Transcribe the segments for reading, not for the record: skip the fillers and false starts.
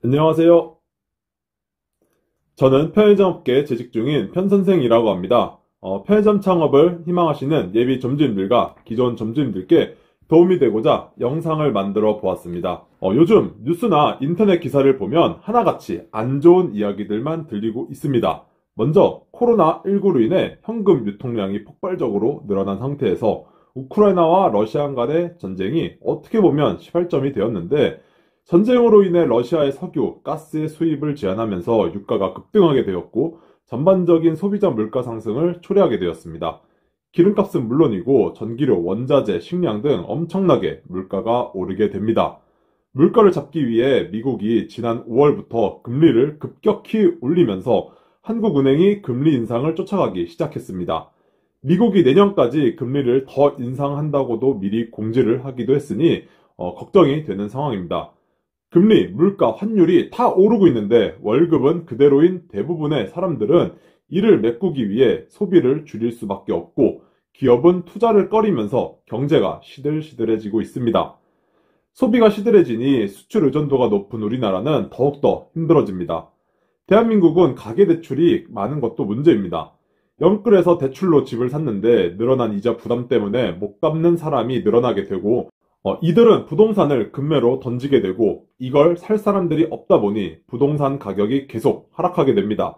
안녕하세요. 저는 편의점업계에 재직 중인 편선생이라고 합니다. 편의점 창업을 희망하시는 예비 점주님들과 기존 점주님들께 도움이 되고자 영상을 만들어 보았습니다. 요즘 뉴스나 인터넷 기사를 보면 하나같이 안 좋은 이야기들만 들리고 있습니다. 먼저 코로나19로 인해 현금 유통량이 폭발적으로 늘어난 상태에서 우크라이나와 러시아 간의 전쟁이 어떻게 보면 시발점이 되었는데, 전쟁으로 인해 러시아의 석유, 가스의 수입을 제한하면서 유가가 급등하게 되었고, 전반적인 소비자 물가 상승을 초래하게 되었습니다. 기름값은 물론이고 전기료, 원자재, 식량 등 엄청나게 물가가 오르게 됩니다. 물가를 잡기 위해 미국이 지난 5월부터 금리를 급격히 올리면서 한국은행이 금리 인상을 쫓아가기 시작했습니다. 미국이 내년까지 금리를 더 인상한다고도 미리 공지를 하기도 했으니 걱정이 되는 상황입니다. 금리, 물가, 환율이 다 오르고 있는데 월급은 그대로인 대부분의 사람들은 이를 메꾸기 위해 소비를 줄일 수밖에 없고, 기업은 투자를 꺼리면서 경제가 시들시들해지고 있습니다. 소비가 시들해지니 수출 의존도가 높은 우리나라는 더욱더 힘들어집니다. 대한민국은 가계대출이 많은 것도 문제입니다. 영끌에서 대출로 집을 샀는데 늘어난 이자 부담 때문에 못 갚는 사람이 늘어나게 되고, 이들은 부동산을 급매로 던지게 되고 이걸 살 사람들이 없다 보니 부동산 가격이 계속 하락하게 됩니다.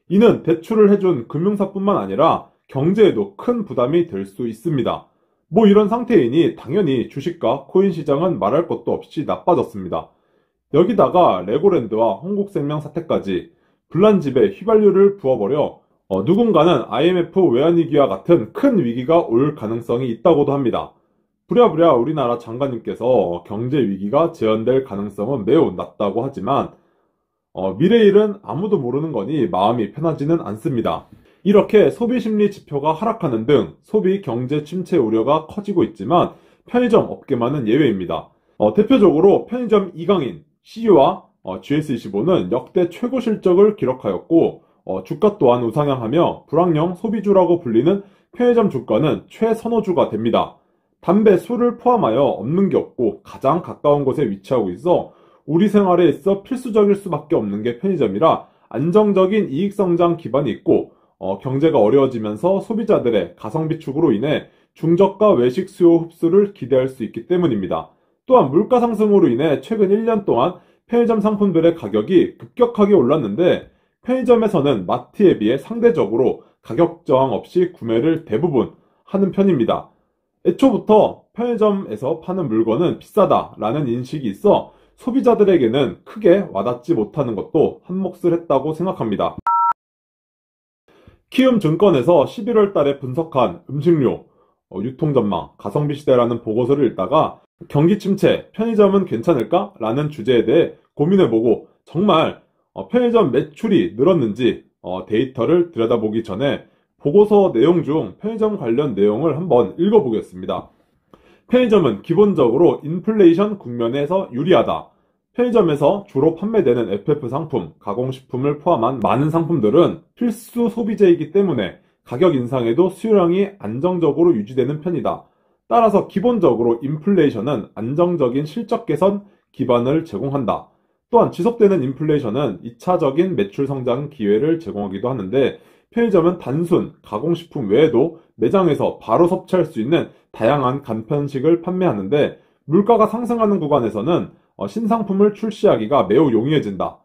이는 대출을 해준 금융사뿐만 아니라 경제에도 큰 부담이 될 수 있습니다. 이런 상태이니 당연히 주식과 코인 시장은 말할 것도 없이 나빠졌습니다. 여기다가 레고랜드와 한국생명 사태까지 불난집에 휘발유를 부어버려 누군가는 IMF 외환위기와 같은 큰 위기가 올 가능성이 있다고도 합니다. 부랴부랴 우리나라 장관님께서 경제 위기가 재현될 가능성은 매우 낮다고 하지만 미래의 일은 아무도 모르는 거니 마음이 편하지는 않습니다. 이렇게 소비심리 지표가 하락하는 등 소비 경제 침체 우려가 커지고 있지만 편의점 업계만은 예외입니다. 대표적으로 편의점 이강인 CEO와 GS25는 역대 최고 실적을 기록하였고, 주가 또한 우상향하며 불황형 소비주라고 불리는 편의점 주가는 최선호주가 됩니다. 담배, 술을 포함하여 없는 게 없고 가장 가까운 곳에 위치하고 있어 우리 생활에 있어 필수적일 수밖에 없는 게 편의점이라 안정적인 이익성장 기반이 있고, 경제가 어려워지면서 소비자들의 가성비 축으로 인해 중저가 외식 수요 흡수를 기대할 수 있기 때문입니다. 또한 물가 상승으로 인해 최근 1년 동안 편의점 상품들의 가격이 급격하게 올랐는데, 편의점에서는 마트에 비해 상대적으로 가격 저항 없이 구매를 대부분 하는 편입니다. 애초부터 편의점에서 파는 물건은 비싸다라는 인식이 있어 소비자들에게는 크게 와닿지 못하는 것도 한몫을 했다고 생각합니다. 키움증권에서 11월 달에 분석한 음식료 유통 전망, 가성비 시대라는 보고서를 읽다가 경기 침체, 편의점은 괜찮을까? 라는 주제에 대해 고민해보고 정말 편의점 매출이 늘었는지 데이터를 들여다보기 전에 보고서 내용 중 편의점 관련 내용을 한번 읽어보겠습니다. 편의점은 기본적으로 인플레이션 국면에서 유리하다. 편의점에서 주로 판매되는 FF 상품, 가공식품을 포함한 많은 상품들은 필수 소비재이기 때문에 가격 인상에도 수요량이 안정적으로 유지되는 편이다. 따라서 기본적으로 인플레이션은 안정적인 실적 개선 기반을 제공한다. 또한 지속되는 인플레이션은 2차적인 매출 성장 기회를 제공하기도 하는데, 편의점은 단순 가공식품 외에도 매장에서 바로 섭취할 수 있는 다양한 간편식을 판매하는데, 물가가 상승하는 구간에서는 신상품을 출시하기가 매우 용이해진다.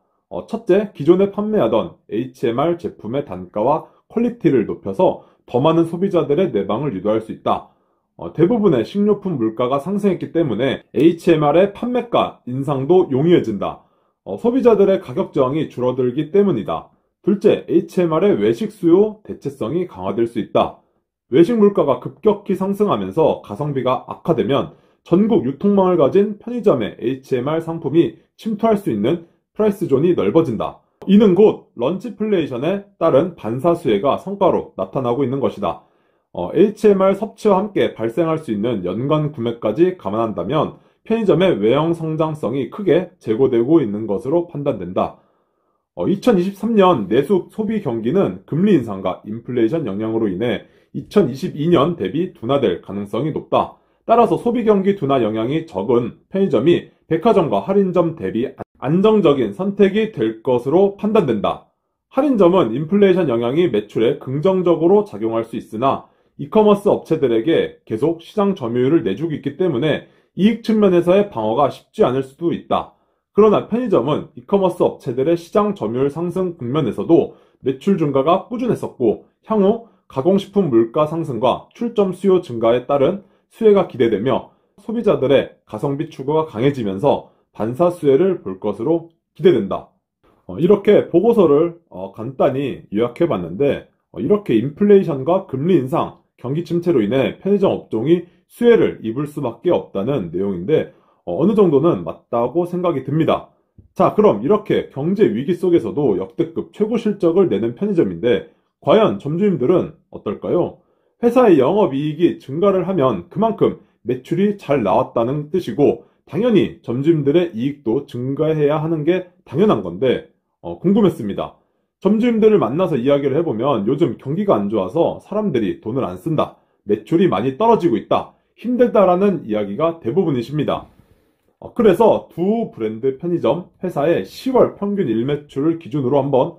첫째, 기존에 판매하던 HMR 제품의 단가와 퀄리티를 높여서 더 많은 소비자들의 내방을 유도할 수 있다. 대부분의 식료품 물가가 상승했기 때문에 HMR의 판매가 인상도 용이해진다. 소비자들의 가격 저항이 줄어들기 때문이다. 둘째, HMR의 외식 수요 대체성이 강화될 수 있다. 외식 물가가 급격히 상승하면서 가성비가 악화되면 전국 유통망을 가진 편의점에 HMR 상품이 침투할 수 있는 프라이스 존이 넓어진다. 이는 곧 런치플레이션에 따른 반사수혜가 성과로 나타나고 있는 것이다. HMR 섭취와 함께 발생할 수 있는 연간 구매까지 감안한다면 편의점의 외형 성장성이 크게 제고되고 있는 것으로 판단된다. 2023년 내수 소비 경기는 금리 인상과 인플레이션 영향으로 인해 2022년 대비 둔화될 가능성이 높다. 따라서 소비 경기 둔화 영향이 적은 편의점이 백화점과 할인점 대비 안정적인 선택이 될 것으로 판단된다. 할인점은 인플레이션 영향이 매출에 긍정적으로 작용할 수 있으나 이커머스 업체들에게 계속 시장 점유율을 내주고 있기 때문에 이익 측면에서의 방어가 쉽지 않을 수도 있다. 그러나 편의점은 이커머스 업체들의 시장 점유율 상승 국면에서도 매출 증가가 꾸준했었고 향후 가공식품 물가 상승과 출점 수요 증가에 따른 수혜가 기대되며 소비자들의 가성비 추구가 강해지면서 반사 수혜를 볼 것으로 기대된다. 이렇게 보고서를 간단히 요약해 봤는데 이렇게 인플레이션과 금리 인상, 경기 침체로 인해 편의점 업종이 수혜를 입을 수밖에 없다는 내용인데 어느 정도는 맞다고 생각이 듭니다. 자, 그럼 이렇게 경제 위기 속에서도 역대급 최고 실적을 내는 편의점인데 과연 점주님들은 어떨까요? 회사의 영업이익이 증가를 하면 그만큼 매출이 잘 나왔다는 뜻이고 당연히 점주님들의 이익도 증가해야 하는 게 당연한 건데 궁금했습니다. 점주님들을 만나서 이야기를 해보면 요즘 경기가 안 좋아서 사람들이 돈을 안 쓴다, 매출이 많이 떨어지고 있다, 힘들다라는 이야기가 대부분이십니다. 그래서 두 브랜드 편의점 회사의 10월 평균 일매출을 기준으로 한번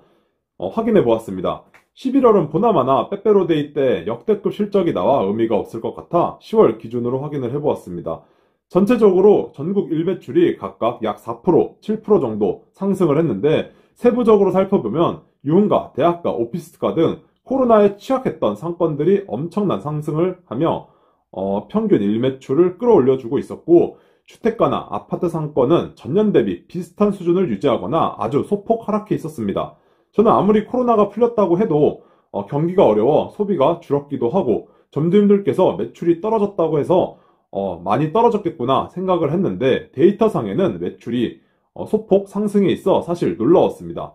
확인해 보았습니다. 11월은 보나마나 빼빼로데이 때 역대급 실적이 나와 의미가 없을 것 같아 10월 기준으로 확인을 해보았습니다. 전체적으로 전국 일매출이 각각 약 4%, 7% 정도 상승을 했는데 세부적으로 살펴보면 유흥가, 대학가, 오피스가 등 코로나에 취약했던 상권들이 엄청난 상승을 하며 평균 일매출을 끌어올려주고 있었고 주택가나 아파트 상권은 전년 대비 비슷한 수준을 유지하거나 아주 소폭 하락해 있었습니다. 저는 아무리 코로나가 풀렸다고 해도 경기가 어려워 소비가 줄었기도 하고 점주님들께서 매출이 떨어졌다고 해서 많이 떨어졌겠구나 생각을 했는데 데이터상에는 매출이 소폭 상승해 있어 사실 놀라웠습니다.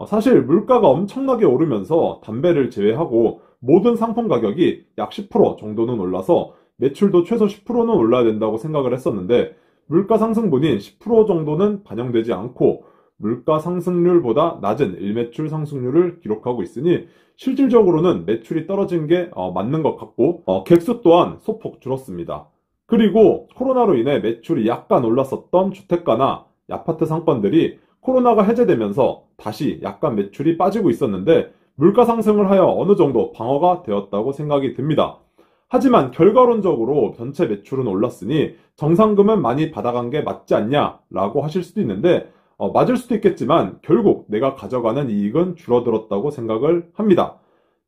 사실 물가가 엄청나게 오르면서 담배를 제외하고 모든 상품 가격이 약 10% 정도는 올라서 매출도 최소 10%는 올라야 된다고 생각을 했었는데 물가 상승분인 10% 정도는 반영되지 않고 물가 상승률보다 낮은 일매출 상승률을 기록하고 있으니 실질적으로는 매출이 떨어진 게 맞는 것 같고 객수 또한 소폭 줄었습니다. 그리고 코로나로 인해 매출이 약간 올랐었던 주택가나 아파트 상권들이 코로나가 해제되면서 다시 약간 매출이 빠지고 있었는데 물가 상승을 하여 어느 정도 방어가 되었다고 생각이 듭니다. 하지만 결과론적으로 전체 매출은 올랐으니 정상금은 많이 받아간 게 맞지 않냐라고 하실 수도 있는데 맞을 수도 있겠지만 결국 내가 가져가는 이익은 줄어들었다고 생각을 합니다.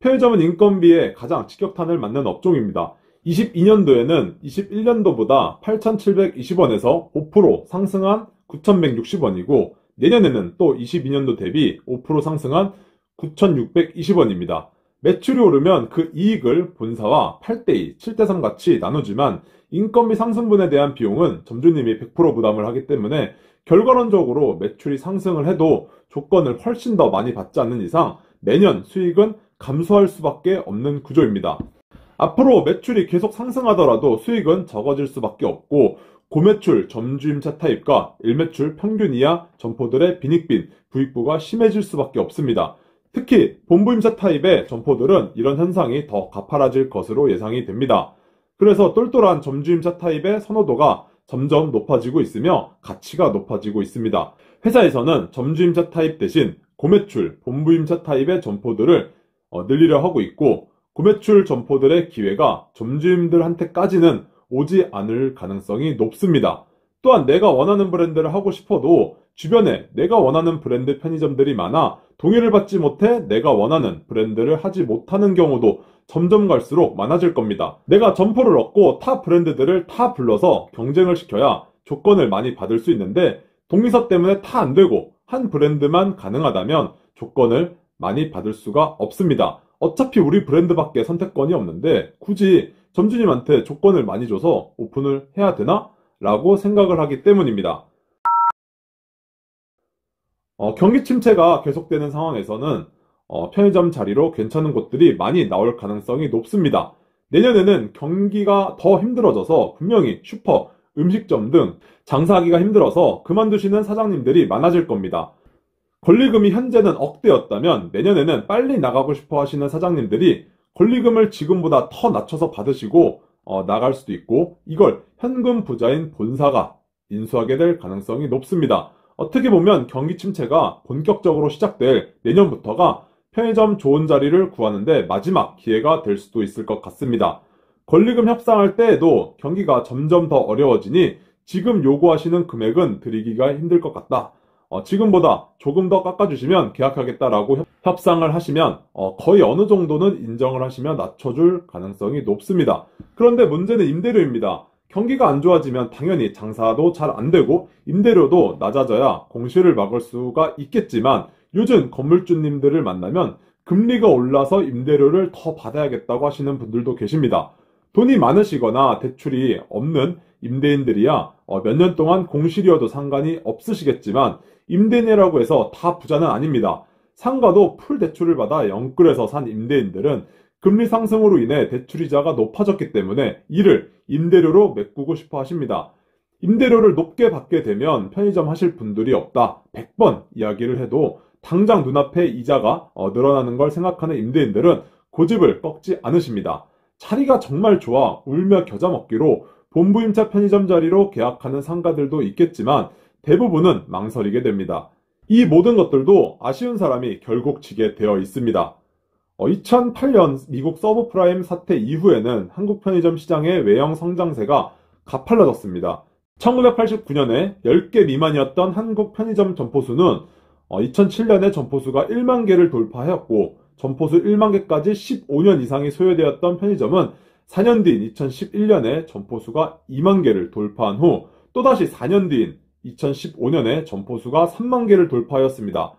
편의점은 인건비에 가장 직격탄을 맞는 업종입니다. 22년도에는 21년도보다 8,720원에서 5% 상승한 9,160원이고 내년에는 또 22년도 대비 5% 상승한 9,620원입니다. 매출이 오르면 그 이익을 본사와 8대2, 7대3 같이 나누지만 인건비 상승분에 대한 비용은 점주님이 100% 부담을 하기 때문에 결과론적으로 매출이 상승을 해도 조건을 훨씬 더 많이 받지 않는 이상 매년 수익은 감소할 수밖에 없는 구조입니다. 앞으로 매출이 계속 상승하더라도 수익은 적어질 수밖에 없고 고매출 점주임차 타입과 일매출 평균 이하 점포들의 빈익빈, 부익부가 심해질 수밖에 없습니다. 특히 본부임차 타입의 점포들은 이런 현상이 더 가파라질 것으로 예상이 됩니다. 그래서 똘똘한 점주임차 타입의 선호도가 점점 높아지고 있으며 가치가 높아지고 있습니다. 회사에서는 점주임차 타입 대신 고매출, 본부임차 타입의 점포들을 늘리려 하고 있고 고매출 점포들의 기회가 점주님들한테까지는 오지 않을 가능성이 높습니다. 또한 내가 원하는 브랜드를 하고 싶어도 주변에 내가 원하는 브랜드 편의점들이 많아 동의를 받지 못해 내가 원하는 브랜드를 하지 못하는 경우도 점점 갈수록 많아질 겁니다. 내가 점포를 얻고 타 브랜드들을 다 불러서 경쟁을 시켜야 조건을 많이 받을 수 있는데 동의서 때문에 다 안 되고 한 브랜드만 가능하다면 조건을 많이 받을 수가 없습니다. 어차피 우리 브랜드밖에 선택권이 없는데 굳이 점주님한테 조건을 많이 줘서 오픈을 해야 되나? 라고 생각을 하기 때문입니다. 경기 침체가 계속되는 상황에서는 편의점 자리로 괜찮은 곳들이 많이 나올 가능성이 높습니다. 내년에는 경기가 더 힘들어져서 분명히 슈퍼, 음식점 등 장사하기가 힘들어서 그만두시는 사장님들이 많아질 겁니다. 권리금이 현재는 억대였다면 내년에는 빨리 나가고 싶어 하시는 사장님들이 권리금을 지금보다 더 낮춰서 받으시고 나갈 수도 있고 이걸 현금 부자인 본사가 인수하게 될 가능성이 높습니다. 어떻게 보면 경기 침체가 본격적으로 시작될 내년부터가 편의점 좋은 자리를 구하는데 마지막 기회가 될 수도 있을 것 같습니다. 권리금 협상할 때에도 경기가 점점 더 어려워지니 지금 요구하시는 금액은 드리기가 힘들 것 같다. 지금보다 조금 더 깎아주시면 계약하겠다라고 협상을 하시면 거의 어느 정도는 인정을 하시면 낮춰줄 가능성이 높습니다. 그런데 문제는 임대료입니다. 경기가 안 좋아지면 당연히 장사도 잘 안 되고 임대료도 낮아져야 공실을 막을 수가 있겠지만 요즘 건물주님들을 만나면 금리가 올라서 임대료를 더 받아야겠다고 하시는 분들도 계십니다. 돈이 많으시거나 대출이 없는 임대인들이야 몇 년 동안 공실이어도 상관이 없으시겠지만 임대인이라고 해서 다 부자는 아닙니다. 상가도 풀 대출을 받아 영끌에서 산 임대인들은 금리 상승으로 인해 대출이자가 높아졌기 때문에 이를 임대료로 메꾸고 싶어 하십니다. 임대료를 높게 받게 되면 편의점 하실 분들이 없다. 100번 이야기를 해도 당장 눈앞에 이자가 늘어나는 걸 생각하는 임대인들은 고집을 꺾지 않으십니다. 자리가 정말 좋아 울며 겨자 먹기로 본부임차 편의점 자리로 계약하는 상가들도 있겠지만 대부분은 망설이게 됩니다. 이 모든 것들도 아쉬운 사람이 결국 지게 되어 있습니다. 2008년 미국 서브프라임 사태 이후에는 한국 편의점 시장의 외형 성장세가 가팔라졌습니다. 1989년에 10개 미만이었던 한국 편의점 점포수는 2007년에 점포수가 1만 개를 돌파하였고 점포수 1만 개까지 15년 이상이 소요되었던 편의점은 4년 뒤인 2011년에 점포수가 2만 개를 돌파한 후 또다시 4년 뒤인 2015년에 점포수가 3만 개를 돌파하였습니다.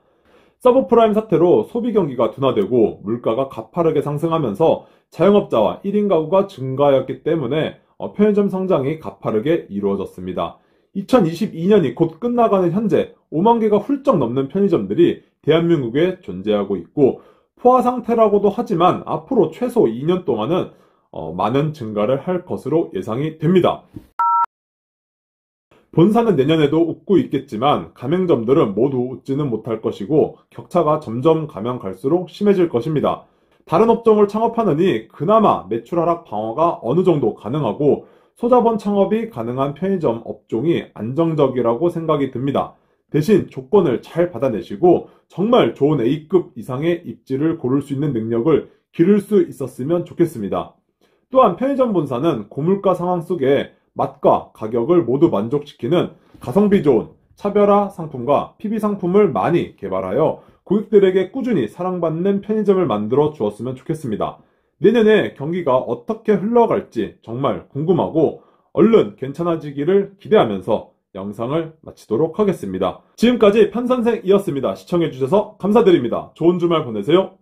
서브프라임 사태로 소비 경기가 둔화되고 물가가 가파르게 상승하면서 자영업자와 1인 가구가 증가하였기 때문에 편의점 성장이 가파르게 이루어졌습니다. 2022년이 곧 끝나가는 현재 5만 개가 훌쩍 넘는 편의점들이 대한민국에 존재하고 있고 포화 상태라고도 하지만 앞으로 최소 2년 동안은 많은 증가를 할 것으로 예상이 됩니다. 본사는 내년에도 웃고 있겠지만 가맹점들은 모두 웃지는 못할 것이고 격차가 점점 가면 갈수록 심해질 것입니다. 다른 업종을 창업하느니 그나마 매출 하락 방어가 어느 정도 가능하고 소자본 창업이 가능한 편의점 업종이 안정적이라고 생각이 듭니다. 대신 조건을 잘 받아내시고 정말 좋은 A급 이상의 입지를 고를 수 있는 능력을 기를 수 있었으면 좋겠습니다. 또한 편의점 본사는 고물가 상황 속에 맛과 가격을 모두 만족시키는 가성비 좋은 차별화 상품과 PB 상품을 많이 개발하여 고객들에게 꾸준히 사랑받는 편의점을 만들어 주었으면 좋겠습니다. 내년에 경기가 어떻게 흘러갈지 정말 궁금하고 얼른 괜찮아지기를 기대하면서 영상을 마치도록 하겠습니다. 지금까지 편선생이었습니다. 시청해주셔서 감사드립니다. 좋은 주말 보내세요.